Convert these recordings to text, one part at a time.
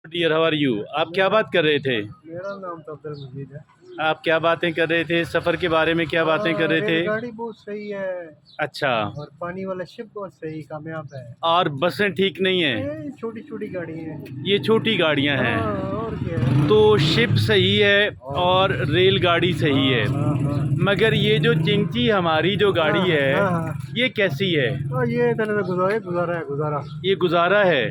Dear, how are you? आप क्या बात कर रहे थे? मेरा नाम तो अब्दुल मजीद है। आप क्या बातें कर रहे थे? सफ़र के बारे में क्या बातें कर रहे थे? रेलगाड़ी बहुत सही है अच्छा। और पानी वाला शिप बहुत सही कामयाब है। और बसें ठीक नहीं हैं? ये छोटी छोटी गाड़ी है। ये छोटी गाड़ियां हैं। और क्या है? तो शिप सही है और रेलगाड़ी सही है, हाँ, हाँ। मगर ये जो चिंची हमारी जो गाड़ी है, हाँ, हाँ। ये कैसी है? ये इधर गुजारा है गुजारा। ये गुजारा है,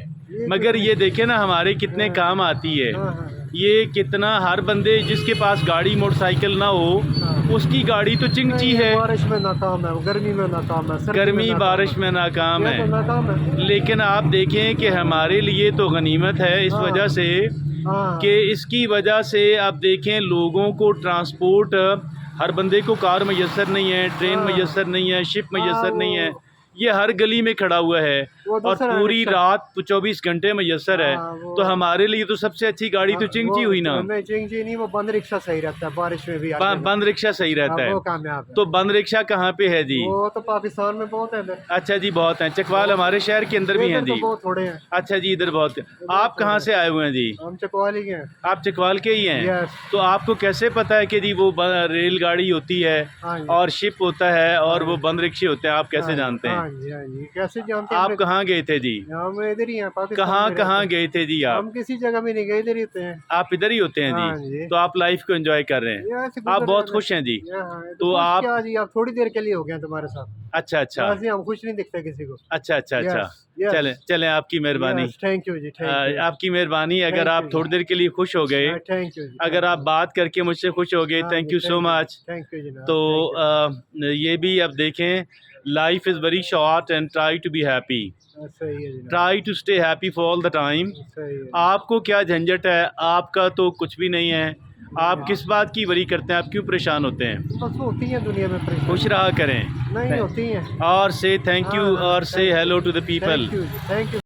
मगर ये देखे ना हमारे कितने काम आती है। हाँ, हाँ, ये कितना, हर बंदे जिसके पास गाड़ी मोटरसाइकिल ना हो हाँ। उसकी गाड़ी तो चिंची है। बारिश में नाकाम है, गर्मी में नाकाम है, सर्दी में गर्मी नाकाम बारिश है। में नाकाम ये तो है। नाकाम है। लेकिन आप देखें कि हमारे लिए तो गनीमत है इस हाँ। वजह से हाँ, कि इसकी वजह से आप देखें लोगों को ट्रांसपोर्ट, हर बंदे को कार मैसर नहीं है, ट्रेन हाँ। मैसर नहीं है, शिप मैसर वो नहीं है। ये हर गली में खड़ा हुआ है वो और दूसरा पूरी रिक्शा। रात 24 घंटे मैसर है। तो हमारे लिए तो सबसे अच्छी गाड़ी तो चिंची हुई ना। नहीं, चिंची नहीं, वो बंद रिक्शा सही रहता है बारिश में भी आते हैं। बंद रिक्शा सही रहता वो है। कामयाब है। तो बंद रिक्शा कहाँ पे है जी? वो तो पाकिस्तान में बहुत है इधर। अच्छा जी, बहुत हैं। चकवाल हमारे शहर के अंदर भी हैं इधर तो जी। बहुत थोड़े हैं। अच्छा जी, इधर बहुत हैं। आप कहाँ से आए हुए हैं जी? हम चकवाली के हैं। आप चकवाल के ही हैं? यस। तो आपको कैसे पता है कि जी वो रेलगाड़ी होती है हाँ जी। और शिप होता है और हाँ वो जी। बंद रिक्शे होते हैं? आप कैसे हाँ जानते हाँ हैं? जी, हाँ जी, कैसे जानते हैं? आप कहाँ गए थे जी? हम इधर ही हैं, पाकिस्तान कहाँ में कहाँ रहते गए थे जी हैं। आप? हम किसी जगह में नहीं गए, इधर ही होते हैं। आप इधर ही होते हैं हाँ जी? जी। तो आप लाइफ को एंजॉय कर रहे हैं? यहाँ से आप गुजर बहुत रहे खुश हैं जी? हैं। हाँ, तो खुश आप, क्या जी, आप थोड़ी देर के लिए हो गए हैं तुम्हारे साथ। अच्छा अच्छा वैसे हम खुश नहीं दिखते किसी को। अच्छा अच्छा अच्छा। Yes, yes. चलें चलें, आपकी मेहरबानी। थैंक यू जी, थैंक यू। आपकी मेहरबानी। अगर Thank आप you, थोड़ी देर के लिए खुश हो गए, थैंक यू जी, अगर आप बात करके मुझसे खुश हो गए, thank you so much. Thank you जनाब। तो ये भी अब देखें, life is very short and try to be happy, सही है जनाब। Try to stay happy for all the time. सही है। आपको क्या झंझट है? आपका तो कुछ भी नहीं है। आप किस बात की वरी करते हैं? आप क्यों परेशान होते हैं? बस होती है दुनिया में परेशानी। खुश रहा करें नहीं होती हैं। और से थैंक यू और से hello to the people. Thank you.